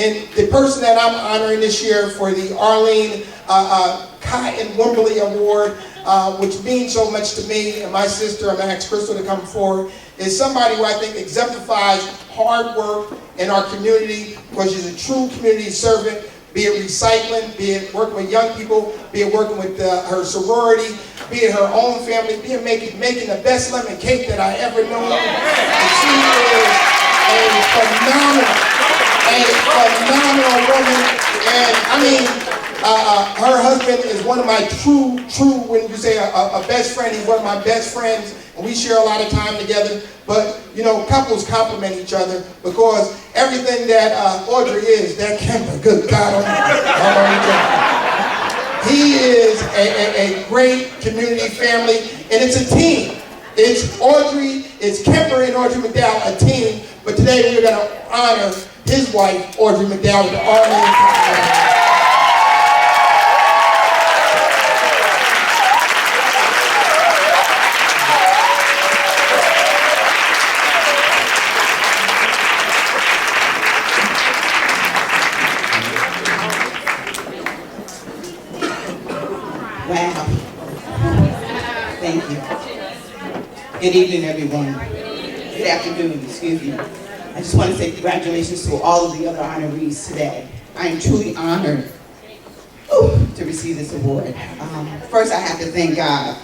And the person that I'm honoring this year for the Arlene Cotton Wimberly Award, which means so much to me and my sister, I'm going to ask Crystal to come forward, is somebody who I think exemplifies hard work in our community because she's a true community servant, be it recycling, be it working with young people, be it working with her sorority, be it her own family, be it making the best lemon cake that I ever known. And she is a phenomenal woman. And I mean, her husband is one of my true, when you say a best friend, he's one of my best friends, and we share a lot of time together. But, you know, couples complement each other because everything that Audrey is, that Kemper, good God Almighty. He is a great community family, and it's a team. It's Audrey, it's Kemper and Audrey McDowell, a team. But today we're going to honor his wife, Audrey McDowell, with the Arlene. Wow. Thank you. Good evening, everyone. Good afternoon, excuse me. I just want to say congratulations to all of the other honorees today. I am truly honored to receive this award. First, I have to thank God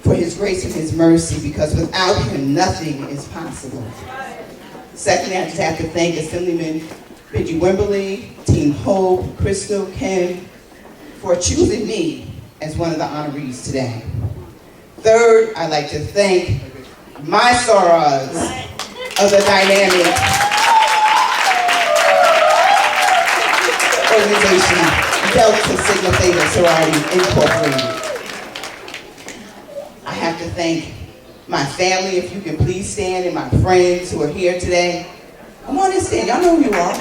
for His grace and His mercy, because without Him, nothing is possible. Secondly, I just have to thank Assemblyman Benji Wimberly, Team Hope, Crystal, Kim, for choosing me as one of the honorees today. Third, I'd like to thank my sorors of the dynamic organization, Delta Sigma Theta Sorority Incorporated. I have to thank my family, if you can please stand, and my friends who are here today. Come on and stand, y'all know who you are.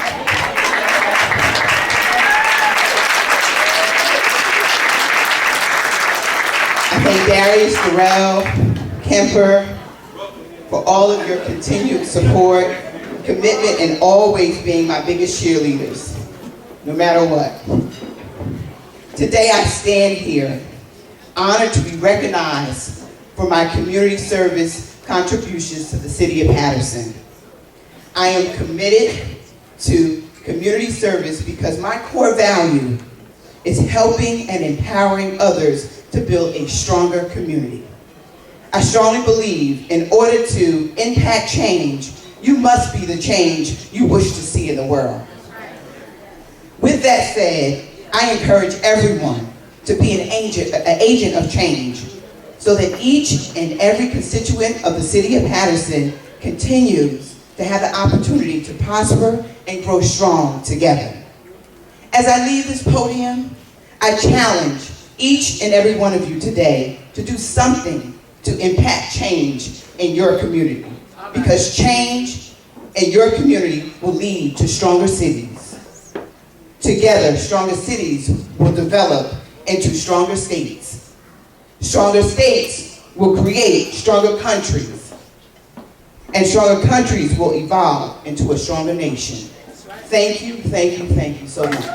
I thank Darius, Darrell, Kemper, for all of your continued support, commitment, and always being my biggest cheerleaders, no matter what. Today I stand here, honored to be recognized for my community service contributions to the city of Paterson. I am committed to community service because my core value is helping and empowering others to build a stronger community. I strongly believe in order to impact change, you must be the change you wish to see in the world. With that said, I encourage everyone to be an agent of change so that each and every constituent of the city of Paterson continues to have the opportunity to prosper and grow strong together. As I leave this podium, I challenge each and every one of you today to do something to impact change in your community. Because change in your community will lead to stronger cities. Together, stronger cities will develop into stronger states. Stronger states will create stronger countries. And stronger countries will evolve into a stronger nation. Thank you so much.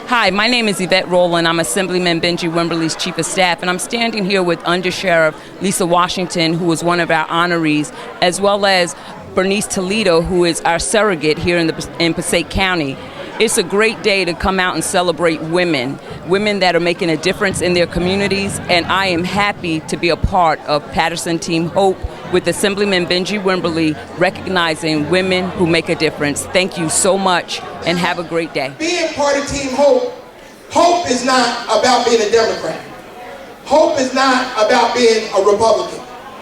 Hi, my name is Yvette Rowland. I'm Assemblyman Benji Wimberly's Chief of Staff, and I'm standing here with Under Sheriff Lisa Washington, who is one of our honorees, as well as Bernice Toledo, who is our surrogate here in Passaic County. It's a great day to come out and celebrate women that are making a difference in their communities, and I am happy to be a part of Paterson Team Hope with Assemblyman Benji Wimberly, recognizing women who make a difference. Thank you so much, and have a great day. Being part of Team Hope, hope is not about being a Democrat. Hope is not about being a Republican.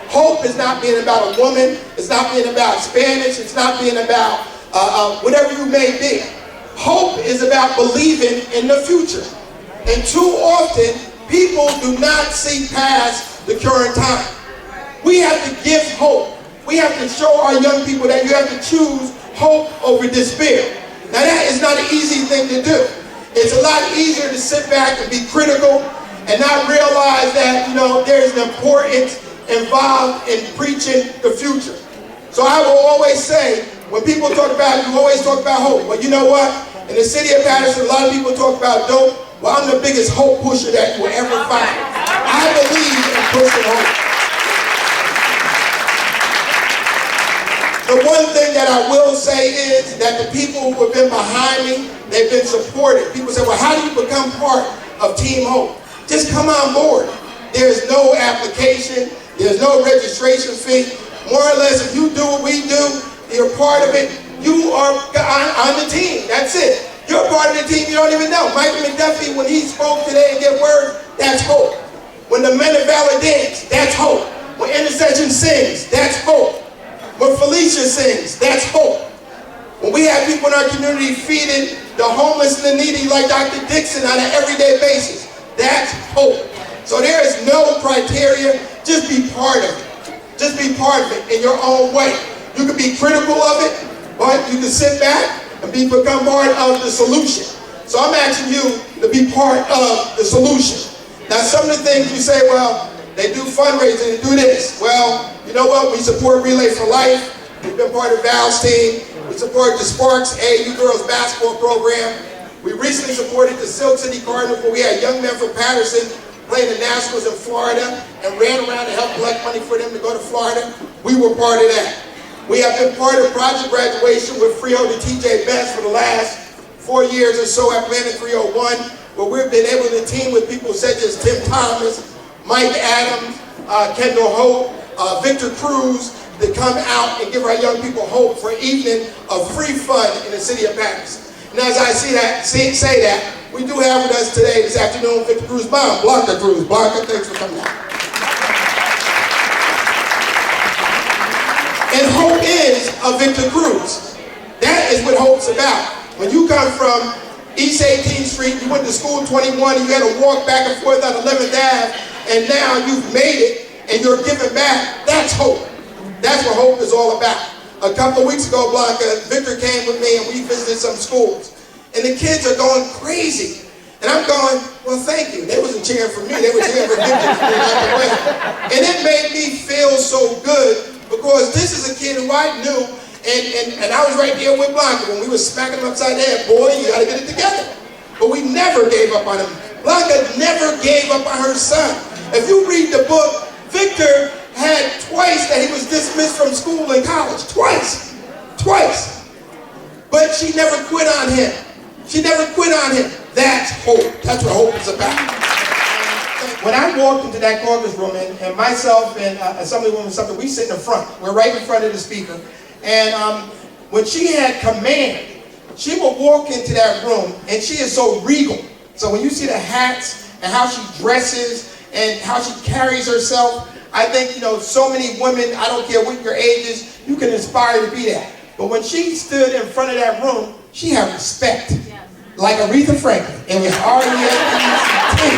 Hope is not being about a woman. It's not being about Spanish. It's not being about whatever you may be. Hope is about believing in the future. And too often, people do not see past the current time. We have to give hope. We have to show our young people that you have to choose hope over despair. Now that is not an easy thing to do. It's a lot easier to sit back and be critical and not realize that, there's an importance involved in preaching the future. So I will always say, when people talk about, you always talk about hope. Well, you know what? In the city of Paterson, a lot of people talk about dope. Well, I'm the biggest hope pusher that you will ever find. I believe in pushing hope. The one thing that I will say is that the people who have been behind me, they've been supportive. People say, well, how do you become part of Team Hope? Just come on board. There's no application. There's no registration fee. More or less, if you do what we do, you're part of it. You are on the team. That's it. You're part of the team you don't even know. Michael McDuffie, when he spoke today and gave words, that's hope. When the Men of Valor dance, that's hope. When Intercession sings, that's hope. When Felicia sings, that's hope. When we have people in our community feeding the homeless and the needy like Dr. Dixon on an everyday basis, that's hope. So there is no criteria. Just be part of it. Just be part of it in your own way. You can be critical of it, but you can sit back and become part of the solution. So I'm asking you to be part of the solution. Now, some of the things you say, well, they do fundraising, they do this. Well, you know what? We support Relay for Life. We've been part of Val's team. We support the Sparks AAU girls basketball program. We recently supported the Silk City Cardinals, where we had young men from Paterson playing the Nationals in Florida and ran around to help collect money for them to go to Florida. We were part of that. We have been part of project graduation with Frio to TJ Best for the last 4 years or so at Planet 301, where we've been able to team with people such as Tim Thomas, Mike Adams, Kendall Hope, Victor Cruz, to come out and give our young people hope for an evening of free fun in the city of Paterson. And as I say that, we do have with us today, this afternoon, Victor Cruz's mom, Blanca Cruz. Blanca, thanks for coming out. And hope is a Victor Cruz. That is what hope's about. When you come from East 18th Street, you went to school 21, and you had to walk back and forth on 11th Ave, and now you've made it, and you're giving back, that's hope. That's what hope is all about. A couple of weeks ago, Blanca, Victor came with me, and we visited some schools. And the kids are going crazy. And I'm going, well, thank you. They wasn't cheering for me. They were cheering for Victor. And it made me feel so good, because this is a kid who I knew, and I was right there with Blanca when we were smacking him upside the head. Boy, you got to get it together. But we never gave up on him. Blanca never gave up on her son. If you read the book, Victor had twice that he was dismissed from school and college. Twice. But she never quit on him. She never quit on him. That's hope. That's what hope is about. When I walked into that caucus room, and myself and Assemblywoman Sumter, we sit in the front. We're right in front of the speaker. And when she had command, she would walk into that room, and she is so regal. So when you see the hats and how she dresses and how she carries herself, I think, so many women, I don't care what your age is, you can aspire to be that. But when she stood in front of that room, she had respect. Like Aretha Franklin. It was R-E-S-P-E-C-T.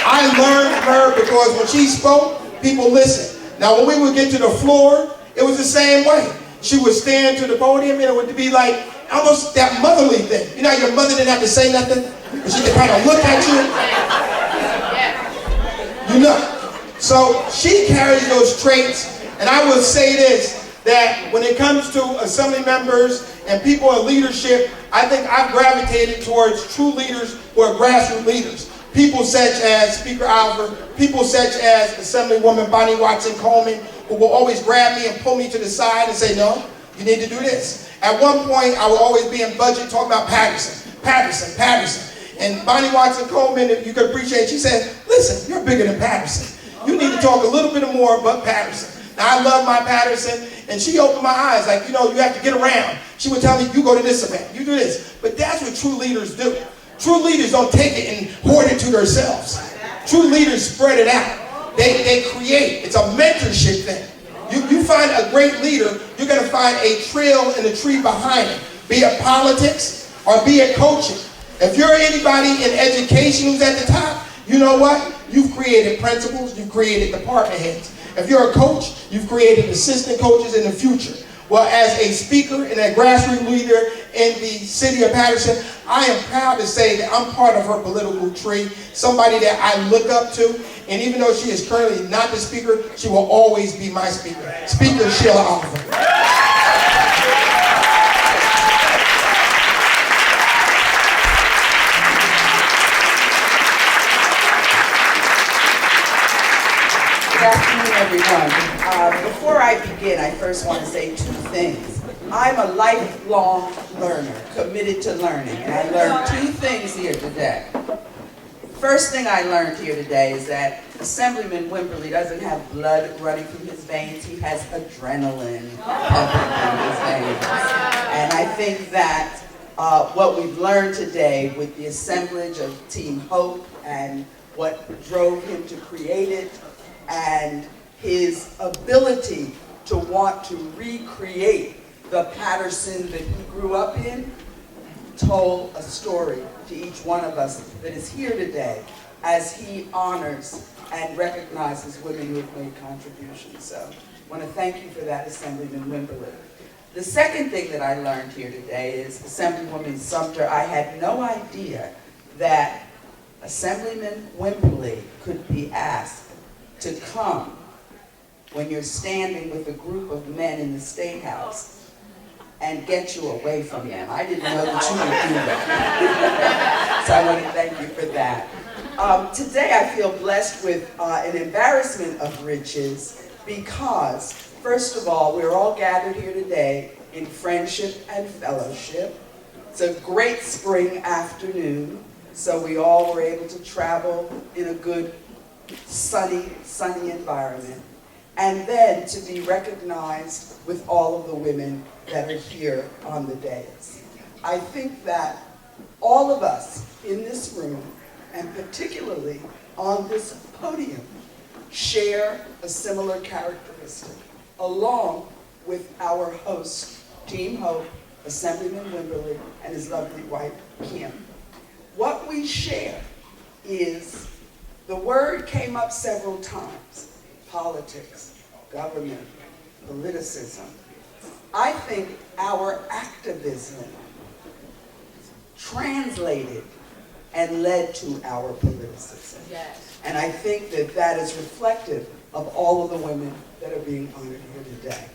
I learned from her because when she spoke, people listened. Now, when we would get to the floor, it was the same way. She would stand to the podium, and it would be like almost that motherly thing. You know, your mother didn't have to say nothing, but she could kind of look at you. So she carries those traits, and I will say this, that when it comes to assembly members and people in leadership, I think I've gravitated towards true leaders who are grassroots leaders. People such as Speaker Oliver, people such as Assemblywoman Bonnie Watson Coleman, who will always grab me and pull me to the side and say, no, you need to do this. At one point, I will always be in budget talking about Paterson. And Bonnie Watson Coleman, if you could appreciate, she said, listen, you're bigger than Paterson. You need to talk a little bit more about Paterson. Now, I love my Paterson, and she opened my eyes, like, you have to get around. She would tell me, you go to this event, you do this. But that's what true leaders do. True leaders don't take it and hoard it to themselves. True leaders spread it out. They create. It's a mentorship thing. You find a great leader, you're going to find a trail and a tree behind it. Be it politics or be it coaching. If you're anybody in education who's at the top, you know what? You've created principals, you've created department heads. If you're a coach, you've created assistant coaches in the future. Well, as a speaker and a grassroots leader in the city of Paterson, I am proud to say that I'm part of her political tree, somebody that I look up to. And even though she is currently not the speaker, she will always be my speaker. Speaker Sheila Oliver. Good afternoon, everyone. Before I begin, I first want to say two things. I'm a lifelong learner, committed to learning, and I learned two things here today. First thing I learned here today is that Assemblyman Wimberly doesn't have blood running through his veins, he has adrenaline pumping through his veins. And I think that what we've learned today with the assemblage of Team Hope and what drove him to create it, and his ability to want to recreate the Paterson that he grew up in, told a story to each one of us that is here today as he honors and recognizes women who have made contributions. So I want to thank you for that, Assemblyman Wimberly. The second thing that I learned here today is Assemblywoman Sumter. I had no idea that Assemblyman Wimberly could be asked to come when you're standing with a group of men in the State House and get you away from them. I didn't know that you would do that. So I want to thank you for that. Today I feel blessed with an embarrassment of riches because, first of all, we're all gathered here today in friendship and fellowship. It's a great spring afternoon, so we all were able to travel in a good, sunny environment. And then to be recognized with all of the women that are here on the dais. I think that all of us in this room, and particularly on this podium, share a similar characteristic, along with our host, Team Hope, Assemblyman Wimberly, and his lovely wife, Kim. What we share is, the word came up several times, politics, government, politicism. I think our activism translated and led to our politicism. Yes. And I think that that is reflective of all of the women that are being honored here today.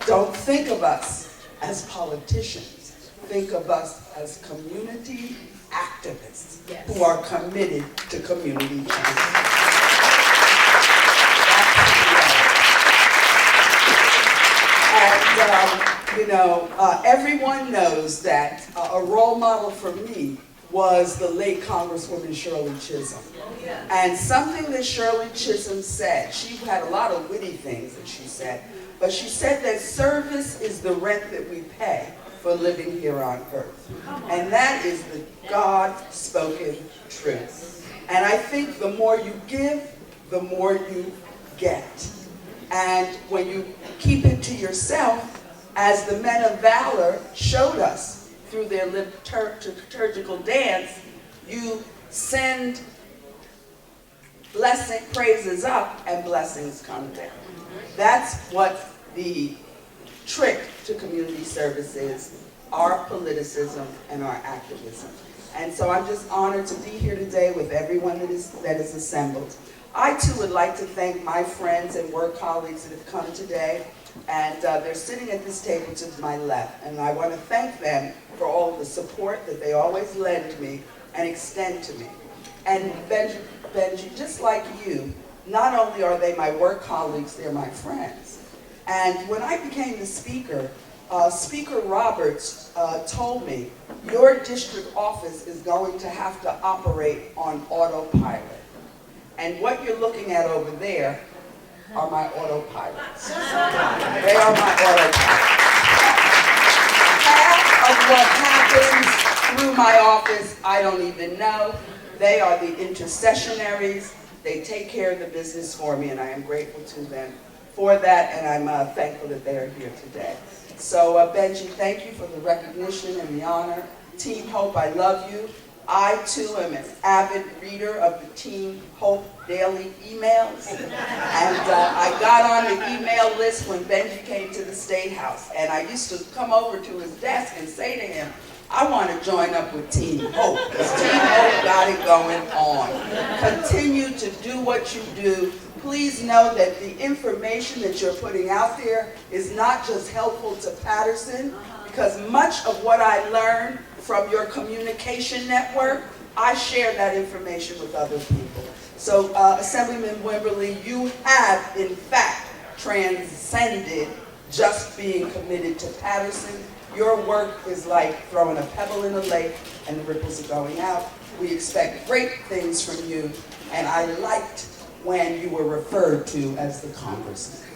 Don't think of us as politicians. Think of us as community activists, yes, who are committed to community change. And, everyone knows that a role model for me was the late Congresswoman Shirley Chisholm. And something that Shirley Chisholm said, she had a lot of witty things that she said, but she said that service is the rent that we pay for living here on earth. And that is the God-spoken truth. And I think the more you give, the more you get. And when you keep it to yourself, as the men of valor showed us through their liturgical dance, you send blessing, praises up, and blessings come down. That's what the trick to community service is, our politicism and our activism. And so I'm just honored to be here today with everyone that is assembled. I too would like to thank my friends and work colleagues that have come today, and they're sitting at this table to my left, and I want to thank them for all of the support that they always lend me and extend to me. And Benji, just like you, not only are they my work colleagues, they're my friends. And when I became the speaker, Speaker Roberts told me, your district office is going to have to operate on autopilot. And what you're looking at over there are my autopilots. They are my autopilots. Half of what happens through my office, I don't even know. They are the intercessionaries. They take care of the business for me, and I am grateful to them for that, and I'm thankful that they are here today. So Benji, thank you for the recognition and the honor. Team Hope, I love you. I too am an avid reader of the Team Hope daily emails. And I got on the email list when Benji came to the State House. And I used to come over to his desk and say to him, I want to join up with Team Hope, because Team Hope got it going on. Continue to do what you do. Please know that the information that you're putting out there is not just helpful to Paterson, because much of what I learned from your communication network, I share that information with other people. So Assemblyman Wimberly, you have in fact transcended just being committed to Paterson. Your work is like throwing a pebble in a lake and the ripples are going out. We expect great things from you, and I liked when you were referred to as the congressman.